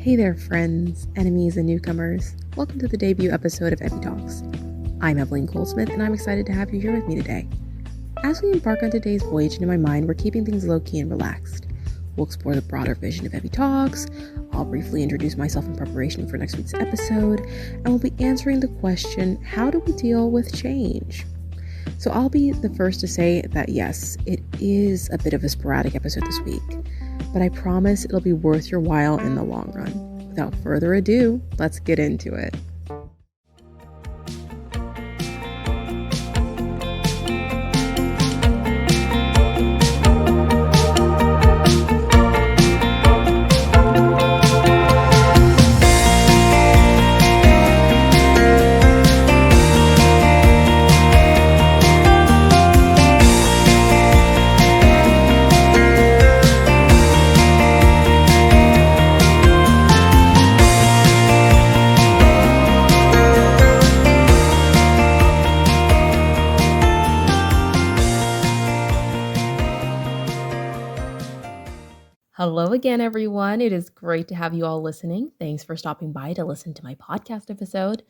Hey there, friends, enemies, and newcomers. Welcome to the debut episode of EviTalks. I'm Evelyn Goldsmith, and I'm excited to have you here with me today. As we embark on today's voyage into my mind, we're keeping things low-key and relaxed. We'll explore the broader vision of EviTalks. I'll briefly introduce myself in preparation for next week's episode, and we'll be answering the question, how do we deal with change? So I'll be the first to say that yes, it is a bit of a sporadic episode this week, but I promise it'll be worth your while in the long run. Without further ado, let's get into it. Hello again, everyone. It is great to have you all listening. Thanks for stopping by to listen to my podcast episode.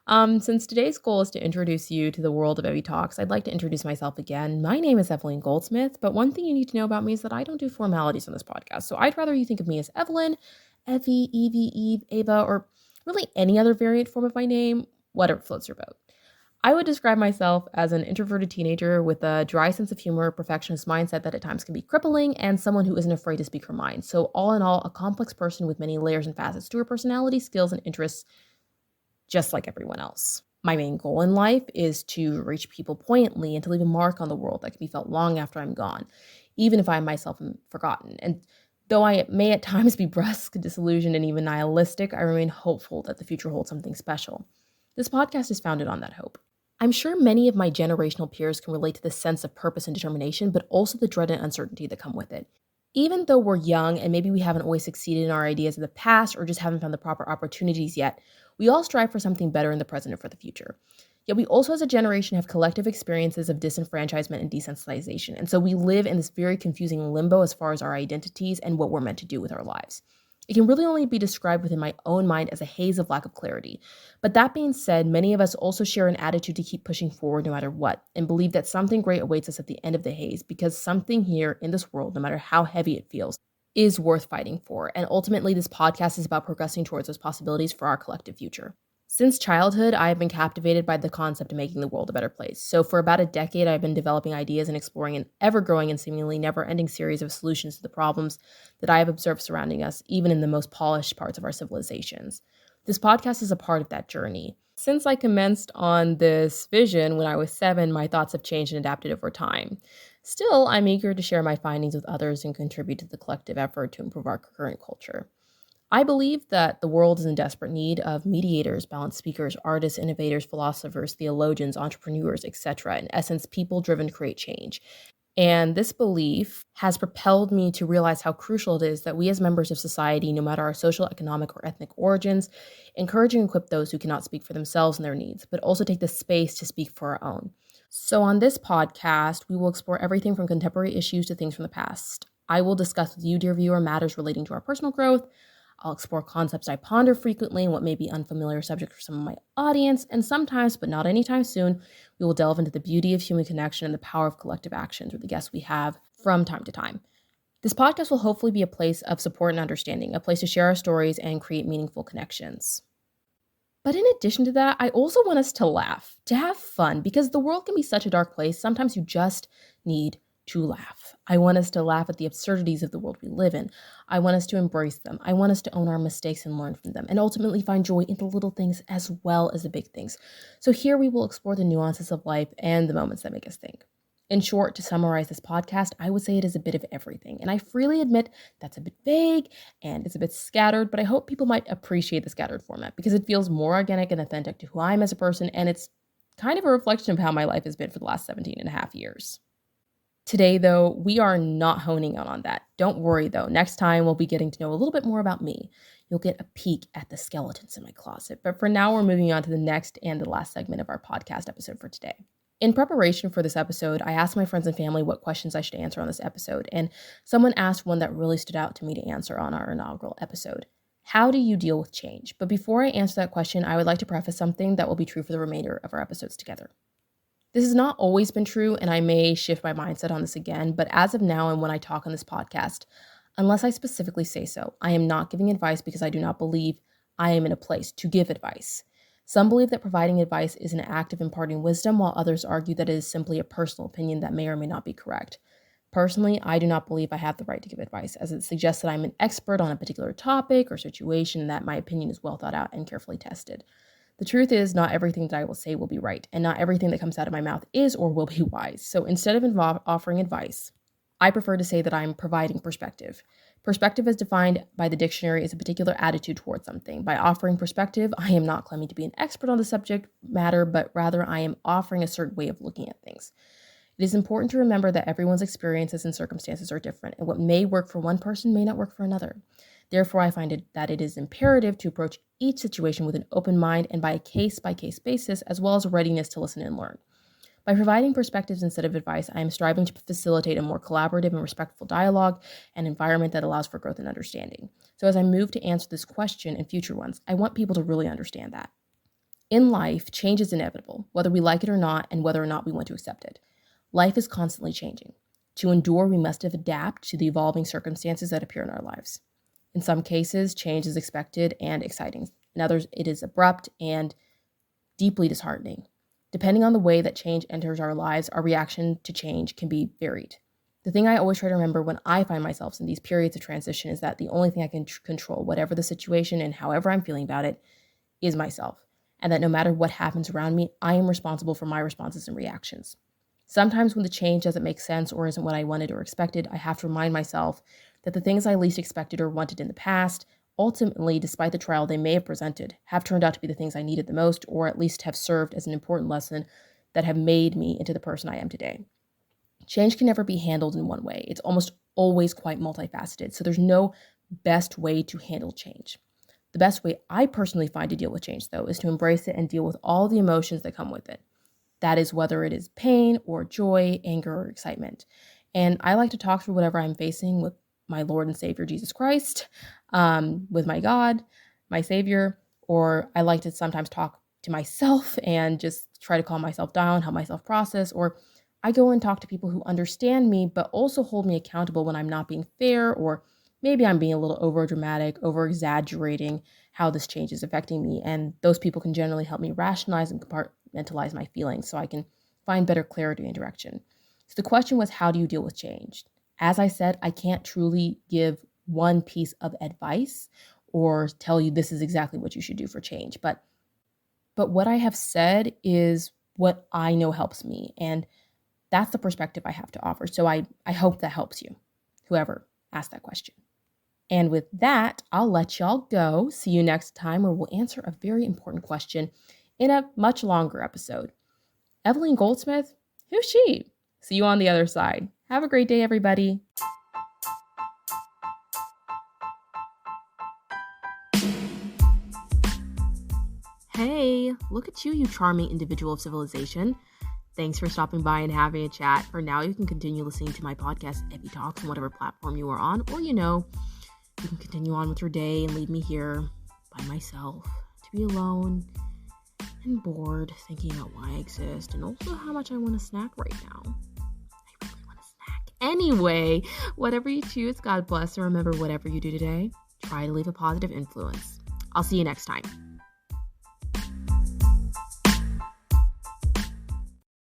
Since today's goal is to introduce you to the world of EviTalks, I'd like to introduce myself again. My name is Evelyn Goldsmith, but one thing you need to know about me is that I don't do formalities on this podcast. So I'd rather you think of me as Evelyn, Evie, Evie, Eve, Ava, or really any other variant form of my name, whatever floats your boat. I would describe myself as an introverted teenager with a dry sense of humor, perfectionist mindset that at times can be crippling, and someone who isn't afraid to speak her mind. So all in all, a complex person with many layers and facets to her personality, skills, and interests, just like everyone else. My main goal in life is to reach people poignantly and to leave a mark on the world that can be felt long after I'm gone, even if I myself am forgotten. And though I may at times be brusque, disillusioned, and even nihilistic, I remain hopeful that the future holds something special. This podcast is founded on that hope. I'm sure many of my generational peers can relate to the sense of purpose and determination, but also the dread and uncertainty that come with it. Even though we're young and maybe we haven't always succeeded in our ideas in the past or just haven't found the proper opportunities yet, we all strive for something better in the present and for the future. Yet we also as a generation have collective experiences of disenfranchisement and desensitization, and so we live in this very confusing limbo as far as our identities and what we're meant to do with our lives. It can really only be described within my own mind as a haze of lack of clarity. But that being said, many of us also share an attitude to keep pushing forward no matter what, and believe that something great awaits us at the end of the haze, because something here in this world, no matter how heavy it feels, is worth fighting for. And ultimately, this podcast is about progressing towards those possibilities for our collective future. Since childhood, I have been captivated by the concept of making the world a better place. So for about a decade, I've been developing ideas and exploring an ever-growing and seemingly never-ending series of solutions to the problems that I have observed surrounding us, even in the most polished parts of our civilizations. This podcast is a part of that journey. Since I commenced on this vision when I was 7, my thoughts have changed and adapted over time. Still, I'm eager to share my findings with others and contribute to the collective effort to improve our current culture. I believe that the world is in desperate need of mediators, balanced speakers, artists, innovators, philosophers, theologians, entrepreneurs, etc. In essence, people driven to create change. And this belief has propelled me to realize how crucial it is that we as members of society, no matter our social, economic, or ethnic origins, encourage and equip those who cannot speak for themselves and their needs, but also take the space to speak for our own. So on this podcast, we will explore everything from contemporary issues to things from the past. I will discuss with you, dear viewer, matters relating to our personal growth. I'll explore concepts I ponder frequently and what may be unfamiliar subjects for some of my audience, and sometimes, but not anytime soon, we will delve into the beauty of human connection and the power of collective action through the guests we have from time to time. This podcast will hopefully be a place of support and understanding, a place to share our stories and create meaningful connections. But in addition to that, I also want us to laugh, to have fun, because the world can be such a dark place. Sometimes you just need to laugh. I want us to laugh at the absurdities of the world we live in. I want us to embrace them. I want us to own our mistakes and learn from them, and ultimately find joy in the little things as well as the big things. So here we will explore the nuances of life and the moments that make us think. In short, to summarize this podcast, I would say it is a bit of everything. And I freely admit that's a bit vague and it's a bit scattered, but I hope people might appreciate the scattered format because it feels more organic and authentic to who I am as a person, and it's kind of a reflection of how my life has been for the last 17 and a half years. Today, though, we are not honing in on that. Don't worry, though. Next time, we'll be getting to know a little bit more about me. You'll get a peek at the skeletons in my closet. But for now, we're moving on to the next and the last segment of our podcast episode for today. In preparation for this episode, I asked my friends and family what questions I should answer on this episode, and someone asked one that really stood out to me to answer on our inaugural episode. How do you deal with change? But before I answer that question, I would like to preface something that will be true for the remainder of our episodes together. This has not always been true, and I may shift my mindset on this again, but as of now and when I talk on this podcast, unless I specifically say so, I am not giving advice because I do not believe I am in a place to give advice. Some believe that providing advice is an act of imparting wisdom, while others argue that it is simply a personal opinion that may or may not be correct. Personally, I do not believe I have the right to give advice, as it suggests that I'm an expert on a particular topic or situation and that my opinion is well thought out and carefully tested. The truth is, not everything that I will say will be right, and not everything that comes out of my mouth is or will be wise. So instead of offering advice, I prefer to say that I'm providing perspective. Perspective, as defined by the dictionary, is a particular attitude towards something. By offering perspective, I am not claiming to be an expert on the subject matter, but rather I am offering a certain way of looking at things. It is important to remember that everyone's experiences and circumstances are different, and what may work for one person may not work for another. Therefore, I find that it is imperative to approach each situation with an open mind and by a case-by-case basis, as well as a readiness to listen and learn. By providing perspectives instead of advice, I am striving to facilitate a more collaborative and respectful dialogue and environment that allows for growth and understanding. So as I move to answer this question and future ones, I want people to really understand that. In life, change is inevitable, whether we like it or not, and whether or not we want to accept it. Life is constantly changing. To endure, we must adapt to the evolving circumstances that appear in our lives. In some cases, change is expected and exciting. In others, it is abrupt and deeply disheartening. Depending on the way that change enters our lives, our reaction to change can be varied. The thing I always try to remember when I find myself in these periods of transition is that the only thing I can control, whatever the situation and however I'm feeling about it, is myself. And that no matter what happens around me, I am responsible for my responses and reactions. Sometimes when the change doesn't make sense or isn't what I wanted or expected, I have to remind myself that the things I least expected or wanted in the past, ultimately, despite the trial they may have presented, have turned out to be the things I needed the most, or at least have served as an important lesson that have made me into the person I am today. Change can never be handled in one way. It's almost always quite multifaceted, so there's no best way to handle change. The best way I personally find to deal with change, though, is to embrace it and deal with all the emotions that come with it. That is whether it is pain or joy, anger or excitement. And I like to talk through whatever I'm facing with my Lord and Savior, Jesus Christ, with my God, my Savior, or I like to sometimes talk to myself and just try to calm myself down, help myself process, or I go and talk to people who understand me, but also hold me accountable when I'm not being fair, or maybe I'm being a little over dramatic, over exaggerating how this change is affecting me. And those people can generally help me rationalize and compartmentalize my feelings so I can find better clarity and direction. So the question was, how do you deal with change? As I said, I can't truly give one piece of advice or tell you this is exactly what you should do for change. But what I have said is what I know helps me. And that's the perspective I have to offer. So I hope that helps you, whoever asked that question. And with that, I'll let y'all go. See you next time, where we'll answer a very important question in a much longer episode. Evelyn Goldsmith? Who's she? See you on the other side. Have a great day, everybody. Hey, look at you, you charming individual of civilization. Thanks for stopping by and having a chat. For now, you can continue listening to my podcast, EviTalks, on whatever platform you are on, or, you can continue on with your day and leave me here by myself to be alone and bored, thinking about why I exist and also how much I want to snack right now. I really want to snack. Anyway, whatever you choose, God bless, and remember, whatever you do today, try to leave a positive influence. I'll see you next time.